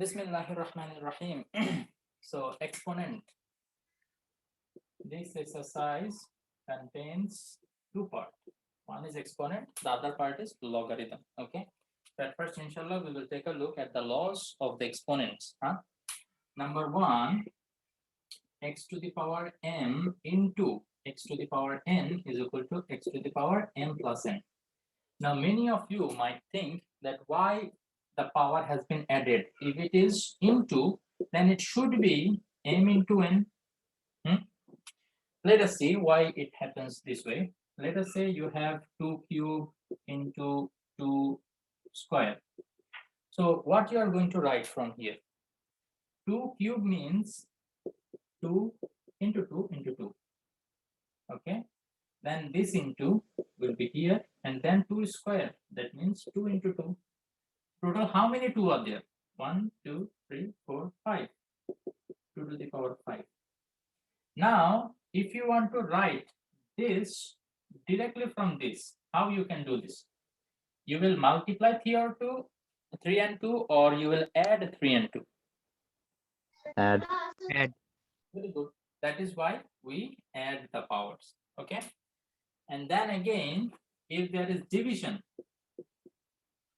Bismillahirrahmanirrahim. So exponent. This exercise contains two parts. One is exponent, the other part is logarithm. Okay. But first, inshallah, we will take a look at the laws of the exponents. Number one, x to the power m into x to the power n is equal to x to the power m plus n. Now, many of you might think that why the power has been added. If it is into, then it should be m into n. Let us see why it happens this way. Let us say you have 2 cube into 2 square. So what you are going to write from here? 2 cube means 2 into 2 into 2. Okay. Then this into will be here, and then 2 square. That means 2 into 2. Total, how many 2 are there? 1, 2, 3, 4, 5. 2 to the power 5. Now, if you want to write this directly from this, how you can do this? You will multiply 3 and 2, or you will add 3 and 2. Add. Very good. That is why we add the powers. Okay. And then again, if there is division,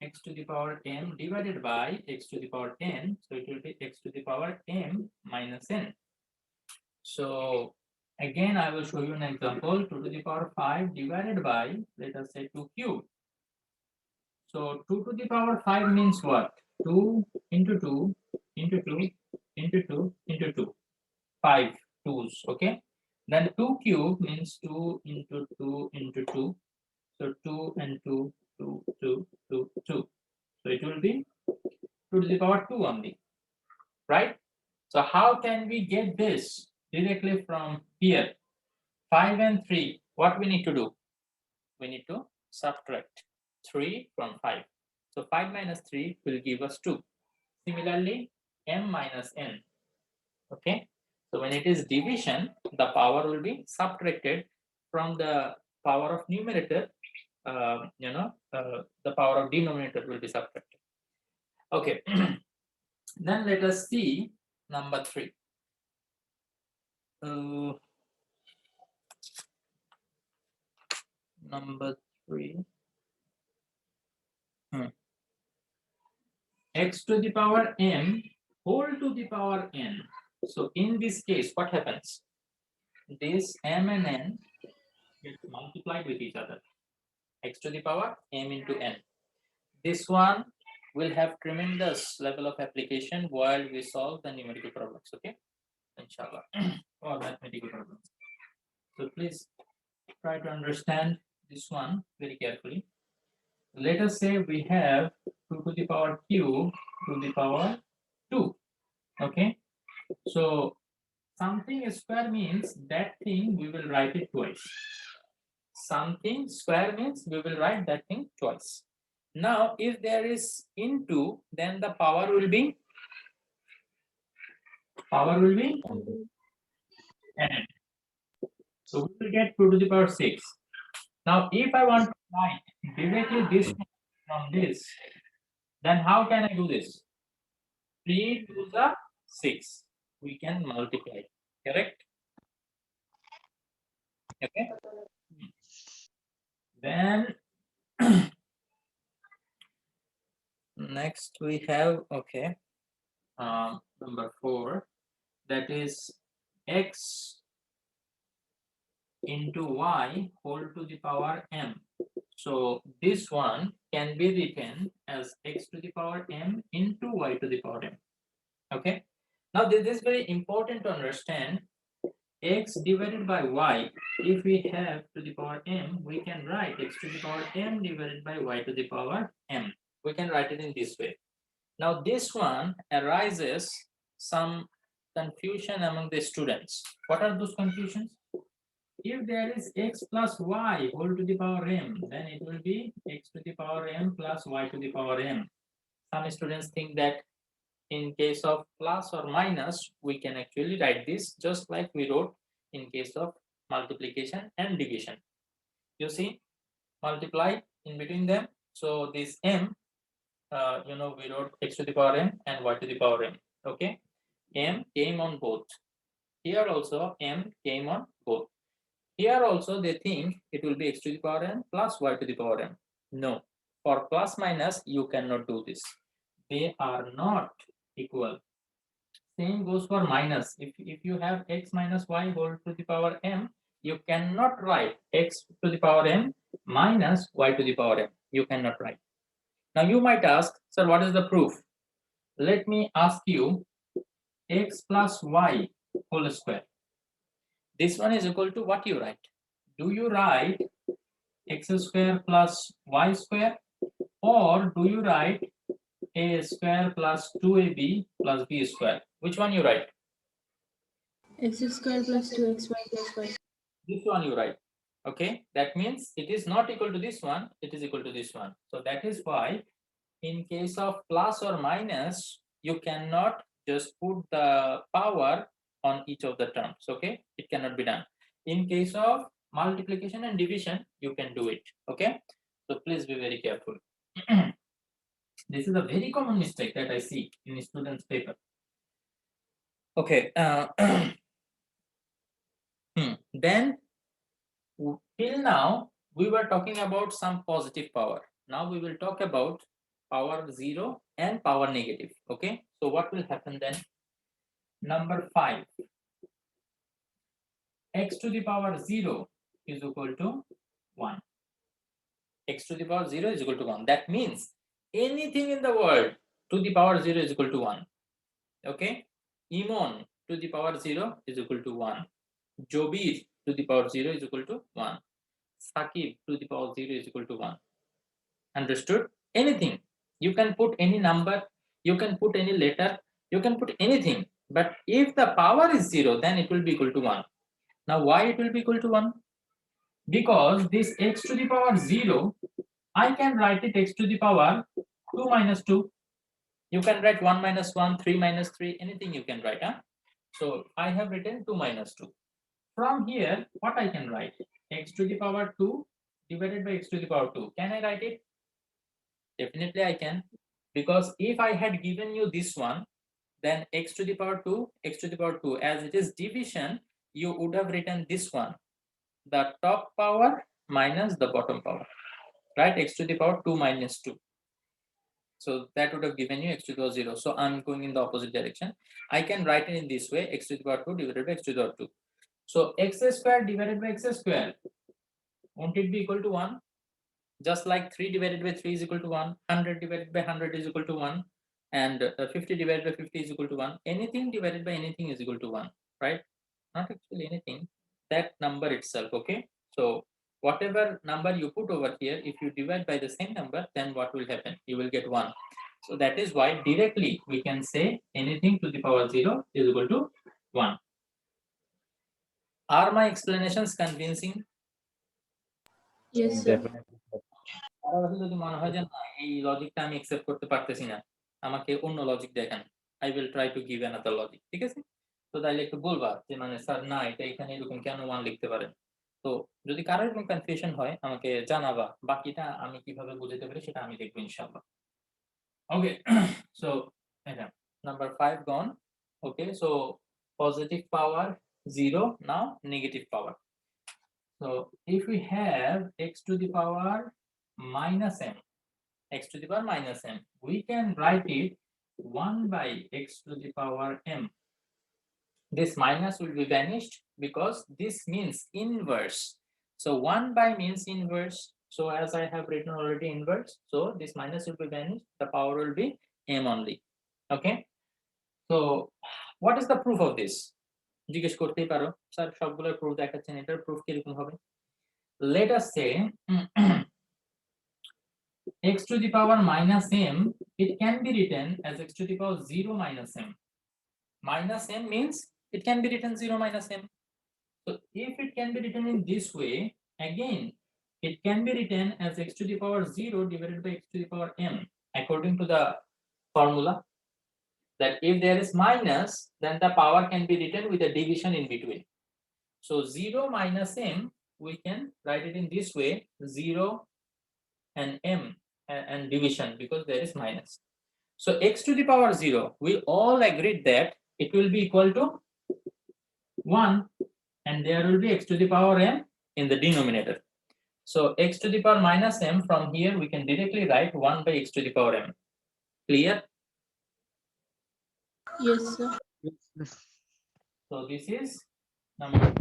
x to the power m divided by x to the power n, so it will be x to the power m minus n. So again, I will show you an example. 2 to the power 5 divided by, let us say, 2 cube. So 2 to the power 5 means what? 2 into 2 into 2 into 2 into 2. 5 2's, okay? Then 2 cube means 2 into 2 into 2. So 2 and 2, 2, 2, 2, 2. So it will be 2 to the power 2 only, right? So how can we get this directly from here? 5 and 3, what we need to do? We need to subtract 3 from 5. So 5 minus 3 will give us 2. Similarly, m minus n. Okay. So when it is division, the power will be subtracted from the power of numerator. The power of denominator will be subtracted. Okay. Then let us see number 3. Number 3. X to the power m whole to the power n. So in this case, what happens? This m and n get multiplied with each other. X to the power m into n. This one will have tremendous level of application while we solve the numerical problems. Okay, inshallah, or mathematical problems. So please try to understand this one very carefully. Let us say we have 2 to the power cube to the power 2. Okay, so something square means that thing we will write it twice. Something square means we will write that thing twice. Now, if there is into, then the power will be n. So we will get 2 to the power 6. Now, if I want to write directly this from this, then how can I do this? 3 to the 6. We can multiply. Correct? Okay. Then next we have, okay, number 4, that is x into y whole to the power m. So this one can be written as x to the power m into y to the power m. Okay. Now this is very important to understand. X divided by y, if we have to the power m, we can write x to the power m divided by y to the power m. We can write it in this way. Now this one arises some confusion among the students. What are those confusions? If there is x plus y whole to the power m, then it will be x to the power m plus y to the power m. Some students think that in case of plus or minus, we can actually write this just like we wrote in case of multiplication and division. You see, multiply in between them. So this m we wrote x to the power m and y to the power m. Okay, m came on both. Here also m came on both. Here also they think it will be x to the power n plus y to the power m. No, for plus minus you cannot do this. They are not equal. Same goes for minus. If you have x minus y whole to the power m, you cannot write x to the power m minus y to the power m. You cannot write. Now you might ask, sir, what is the proof? Let me ask you, x plus y whole square. This one is equal to what you write? Do you write x square plus y square, or do you write a square plus 2ab plus b square? Which one you write? X square plus 2xy plus y. This one you write. Okay, that means it is not equal to this one, it is equal to this one. So that is why in case of plus or minus, you cannot just put the power on each of the terms. Okay, it cannot be done. In case of multiplication and division, you can do it. Okay, so please be very careful. This is a very common mistake that I see in students' paper. Okay, then till now we were talking about some positive power. Now we will talk about power 0 and power negative. Okay, so what will happen then? Number 5, x to the power 0 is equal to 1. X to the power 0 is equal to 1. That means anything in the world to the power 0 is equal to 1. Okay, Imon to the power 0 is equal to 1. Jobir to the power 0 is equal to 1. Sakib to the power 0 is equal to 1. Understood? Anything. You can put any number, you can put any letter, you can put anything. But if the power is 0, then it will be equal to 1. Now, why it will be equal to 1? Because this x to the power 0, I can write it x to the power 2 minus 2. You can write 1 minus 1, 3 minus 3, anything you can write. Huh? So, I have written 2 minus 2. From here, what I can write? X to the power 2 divided by x to the power 2. Can I write it? Definitely I can. Because if I had given you this one, then x to the power 2, x to the power 2. As it is division, you would have written this one. The top power minus the bottom power. Right? X to the power 2 minus 2. So that would have given you x to the power 0. So I'm going in the opposite direction. I can write it in this way, x to the power 2 divided by x to the power 2. So x square divided by x square, won't it be equal to 1? Just like 3 divided by 3 is equal to 1, 100 divided by 100 is equal to 1, and 50 divided by 50 is equal to 1. Anything divided by anything is equal to 1, right? Not actually anything, that number itself, okay? So whatever number you put over here, if you divide by the same number, then what will happen? You will get 1. So that is why directly we can say anything to the power 0 is equal to 1. Are my explanations convincing? Yes, sir. Definitely. যদি মনে হয় যে না এই লজিকটা আমি accept করতে পারতেছি না, আমাকে অন্য লজিক দেখান, I will try to give another logic. ঠিক আছে, তো তাইলে একটু বলবা যে মানে স্যার না এটা এখানে এরকম কেন 1 লিখতে পারেন। তো যদি কারো এরকম কনফিউশন হয় আমাকে জানাবা, বাকিটা আমি কিভাবে বুঝাতে পারি সেটা আমি দেখব ইনশাআল্লাহ। ওকে, সো এটা number 5 gone. Okay, so positive power 0, now negative power. So if we have x to the power minus m, x to the power minus m, we can write it 1 by x to the power m. This minus will be vanished because this means inverse. So 1 by means inverse. So as I have written already inverse, so this minus will be vanished, the power will be m only. Okay, so what is the proof of this? জিজ্ঞেস করতেই পারো sir সবগুলোর proof দেখাচ্ছেন, এটার proof কিরকম হবে? Let us say x to the power minus m, it can be written as x to the power 0 minus m. Minus m means it can be written 0 minus m. So if it can be written in this way, again it can be written as x to the power 0 divided by x to the power m, according to the formula that if there is minus, then the power can be written with a division in between. So 0 minus m, we can write it in this way, 0 and m and division because there is minus. So x to the power 0, we all agreed that it will be equal to 1 and there will be x to the power m in the denominator. So x to the power minus m, from here we can directly write 1 by x to the power m. Clear? Yes, sir. So this is number.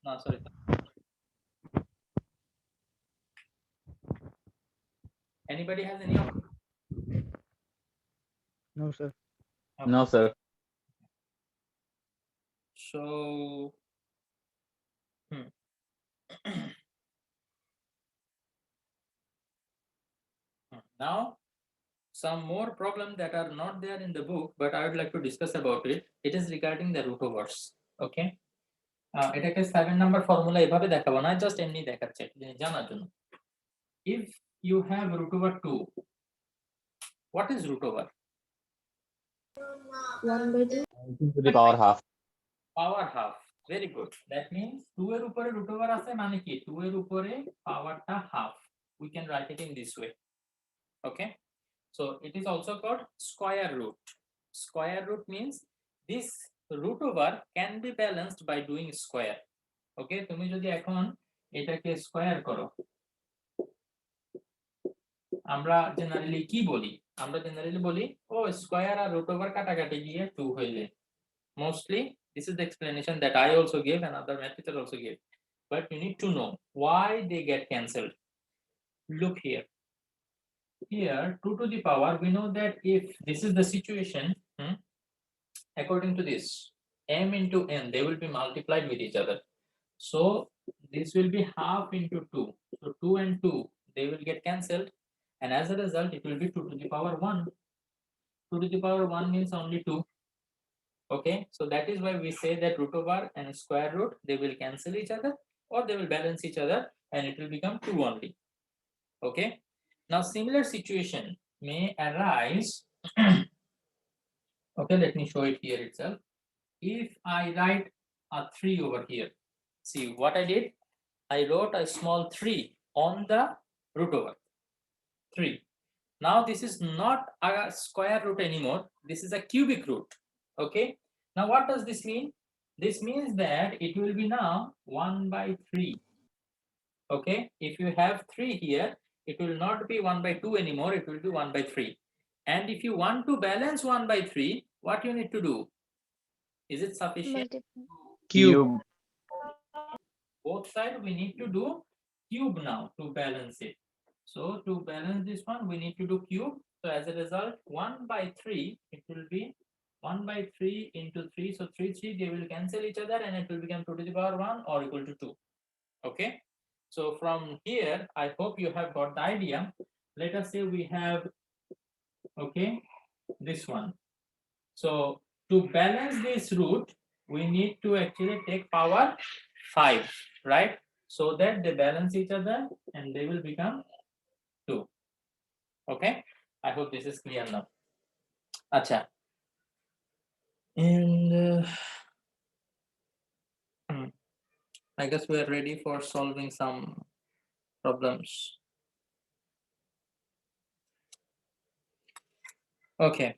No, sorry. Anybody has any option? No, sir. Okay. No, sir. So now some more problems that are not there in the book, but I would like to discuss about it. It is regarding the root overs. Okay. এটাকে 7 number formula এভাবে দেখাবো না, just এমনি দেখাচ্ছে জানার জন্য। If you have root over 2, what is root over? 1 by 2. To the power half. Power half. Very good. That means 2 এর উপরে root over আছে মানে কি 2 এর উপরে পাওয়ারটা half. We can write it in this way. Okay. So it is also called square root. Square root means this root over can be balanced by doing square. Okay, তুমি যদি এখন এটাকে স্কয়ার করো, আমরা জেনারেলি কি বলি? আমরা generally বলি ও স্কয়ার আর রুট ওভার কাটাকাটি গিয়ে 2 হয়ে যায়। Mostly this is the explanation that I also gave and other math teacher also gave, but you need to know why they get cancelled. Look here. Here 2 to the power, we know that if this is the situation, according to this m into n, they will be multiplied with each other. So this will be half into 2. So 2 and 2, they will get cancelled, and as a result it will be 2 to the power 1. 2 to the power 1 means only 2. Okay, so that is why we say that root over and square root, they will cancel each other or they will balance each other and it will become 2 only. Okay, now similar situation may arise. Okay, let me show it here itself. If I write a 3 over here, see what I did, I wrote a small 3 on the root over 3. Now this is not a square root anymore, this is a cubic root. Okay, now what does this mean? This means that it will be now 1 by 3. Okay, if you have 3 here, it will not be 1 by 2 anymore, it will be 1 by 3. And if you want to balance 1 by 3, what you need to do? Is it sufficient? Cube. Both sides we need to do cube now to balance it. So to balance this one, we need to do cube. So as a result, 1 by 3, it will be 1 by 3 into 3. So 3, 3, they will cancel each other and it will become 2 to the power 1 or equal to 2. Okay. So from here, I hope you have got the idea. Let us say we have, okay, this one. So to balance this root, we need to actually take power 5, right? So that they balance each other and they will become 2. Okay, I hope this is clear now. Acha. And I guess we are ready for solving some problems. Okay.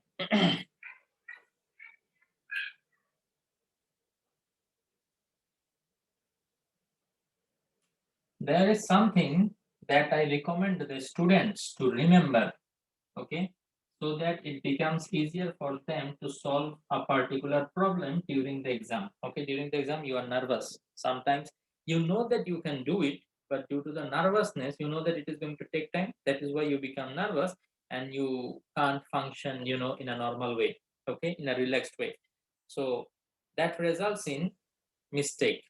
There is something that I recommend the students to remember, okay, so that it becomes easier for them to solve a particular problem during the exam. Okay, during the exam you are nervous. Sometimes you know that you can do it, but due to the nervousness, you know that it is going to take time. That is why you become nervous and you can't function, in a normal way, okay, in a relaxed way. So that results in mistake.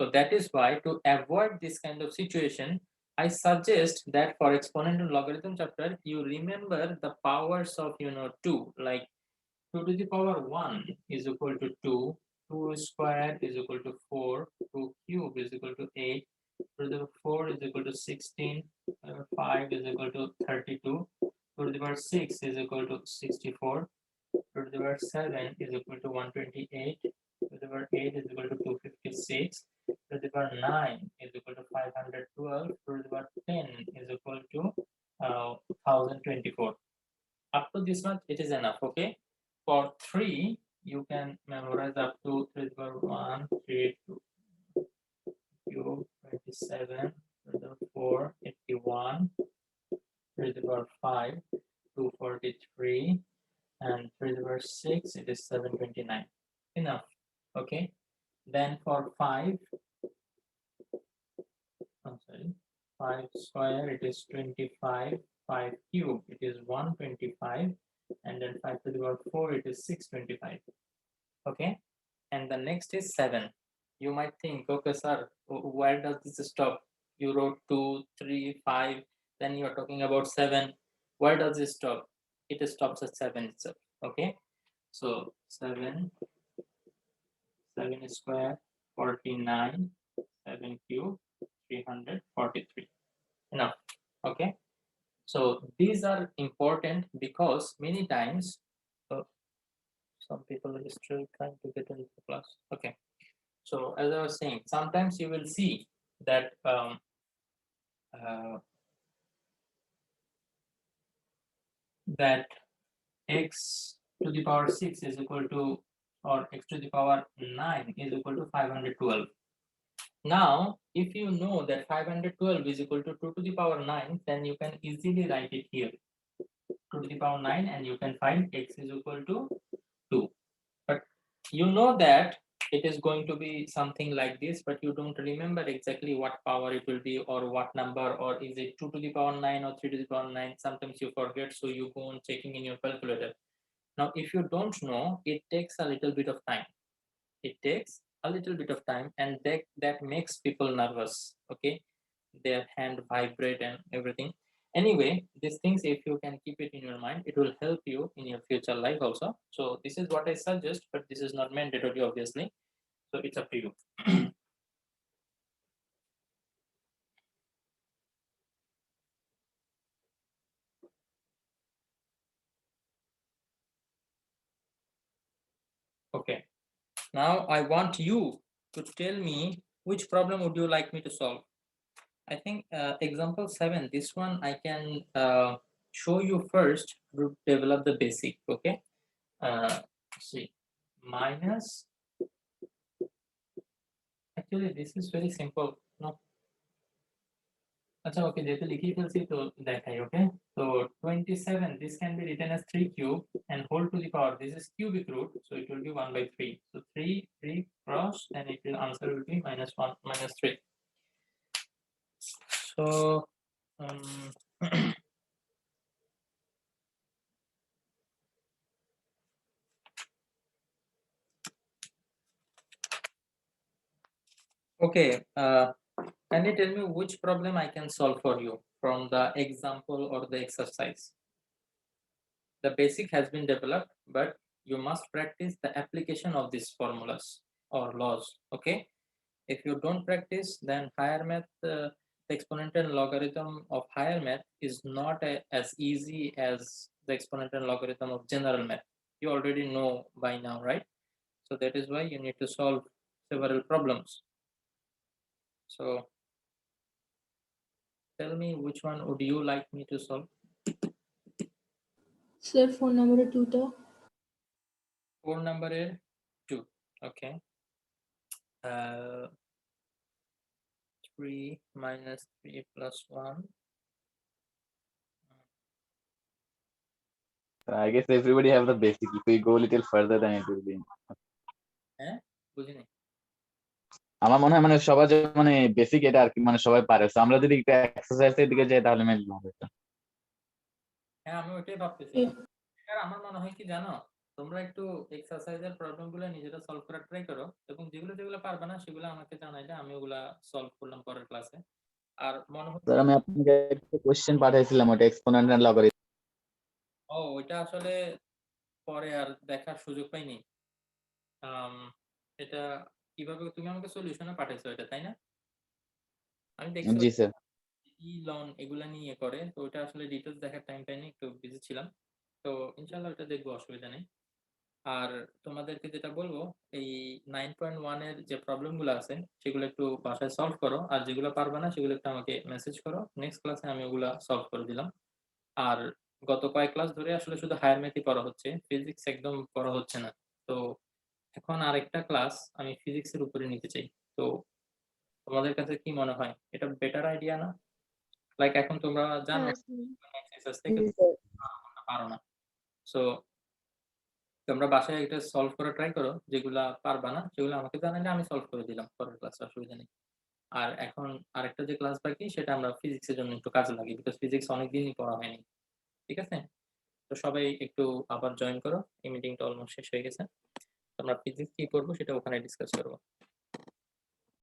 So that is why, to avoid this kind of situation, I suggest that for exponent and logarithm chapter, you remember the powers of 2, like 2 to the power 1 is equal to 2, 2 square is equal to 4, 2 cube is equal to 8, 2 to the 4 is equal to 16, 5 is equal to 32, 2 to the power 6 is equal to 64, 2 to the power 7 is equal to 128, 2 to the power 8 is equal to 256, 2 to the power 9 is equal to 512 to the power 10 is equal to 1024. Up to this much it is enough. Okay, for 3 you can memorize up to 3 to the power 1, 3, 2, cube, 27, 3 to the power 4, 81, 3 to the power 5, 243, and 3 to the power 6, it is 729. Enough. Okay, then for 5, I'm sorry, 5 square, it is 25, 5 cube, it is 125, and then 5 to the power 4, it is 625. Okay, and the next is 7. You might think, okay sir, where does this stop? You wrote 2, 3, 5, then you are talking about 7. Where does it stop? It stops at 7 itself. Okay, so 7 square 49, 7 cube 343. Enough. Okay, so these are important because many times some people are still trying to get into the class. Okay, so as I was saying, sometimes you will see that that x to the power 6 is equal to, or x to the power 9 is equal to 512. Now, if you know that 512 is equal to 2 to the power 9, then you can easily write it here, 2 to the power 9, and you can find x is equal to 2. But you know that it is going to be something like this, but you don't remember exactly what power it will be, or what number, or is it 2 to the power 9 or 3 to the power 9. Sometimes you forget, so you go on checking in your calculator. Now, if you don't know, it takes a little bit of time. It takes a little bit of time, and that makes people nervous. Okay, their hand vibrate and everything. Anyway, these things, if you can keep it in your mind, it will help you in your future life also. So this is what I suggest, but this is not mandatory, obviously, so it's up to you. Okay, now I want you to tell me which problem would you like me to solve. I think example 7, this one I can show you first to develop the basic. Okay, see, minus, actually this is very simple. No, acha, okay, যেহেতু লিখেই ফেলছি তো দেখাই. Okay, so 27, this can be written as 3 cube and whole to the power, this is cubic root, so it will be 1/3. So 3 cross, and it will answer will be -1 -3. So okay, can you tell me which problem I can solve for you from the example or the exercise? The basic has been developed, but you must practice the application of these formulas or laws. Okay, if you don't practice, then higher math, the exponential logarithm of higher math is not as easy as the exponential logarithm of general math. You already know by now, right? So that is why you need to solve several problems. So tell me, which one would you like me to solve? Sir, phone number 2 টা 4 number 2. Okay, 3 minus 3 plus 1. I guess everybody have the basic. If we go a little further, then it will be. হ্যাঁ, বুঝিনি। আমার মনে হয় মানে সবার যে মানে বেসিক এটা আর কি মানে সবাই পারে। So আমরা যদি একটু এক্সারসাইজের দিকে যাই তাহলে মেবি হবে এটা। হ্যাঁ, আমি ওইটাই ভাবতেছি। আর আমার মনে হয় কি জানো, তোমরা একটু এক্সারসাইজের প্রবলেমগুলো নিজেরা সলভ করার ট্রাই করো, এবং যেগুলো পারবে না সেগুলো আমাকে জানাইলে আমি ওগুলা সলভ করলাম পরের ক্লাসে। আর মনে হচ্ছে স্যার আমি আপনাকে একটা কোশ্চেন পাঠাইছিলাম, ওটা এক্সপোনেনশিয়াল লগারিদম। ওইটা আসলে পরে আর দেখার সুযোগ পাইনি। এটা কিভাবে তুমি আমাকে সলিউশনে পাঠাইছো এটা, তাই না? আমি দেখছি জি স্যার। লন এগুলা নিয়ে করে, তো ওটা আসলে ডিটেইলস দেখার টাইম পাইনি, একটু বিজি ছিলাম। তো ইনশাআল্লাহ ওটা দেখবো, অসুবিধা নেই। আর তোমাদেরকে যেটা বলবো, এই 9.1 এর যে প্রবলেম গুলো আছে সেগুলো একটু বাসায় সলভ করো, আর যেগুলো পারবে না সেগুলো একটু আমাকে মেসেজ করো, নেক্সট ক্লাসে আমি ওগুলা সলভ করে দিলাম। আর গত কয়েক ক্লাস ধরে আসলে শুধু হায়ার ম্যাথই পড়া হচ্ছে, ফিজিক্স একদম পড়া হচ্ছে না। তো এখন আরেকটা ক্লাস আমি ফিজিক্সের উপরে নিতে চাই। তো তোমাদের কাছে কি মনে হয়, এটা বেটার আইডিয়া না? লাইক এখন তোমরা জানো হ্যাঁ স্যার। এক্সারসাইজ থেকে জি স্যার। তোমরা পারো না, সো তোমরা বাসায় এটা সলভ করা ট্রাই করো, যেগুলা পারবা না সেগুলো আমাকে জানালে আমি সলভ করে দিলাম পরের ক্লাসে, অসুবিধা নেই। আর এখন আরেকটা যে ক্লাস বাকি সেটা আমরা ফিজিক্সের জন্য একটু কাজে লাগি, বিকজ ফিজিক্স অনেকদিনই পড়া হয়নি। ঠিক আছে? তো সবাই একটু আবার জয়েন করো, এই মিটিংটা অলমোস্ট শেষ হয়ে গেছে। আমরা ফিজিক্স কি করবো সেটা ওখানে ডিসকাস করবো।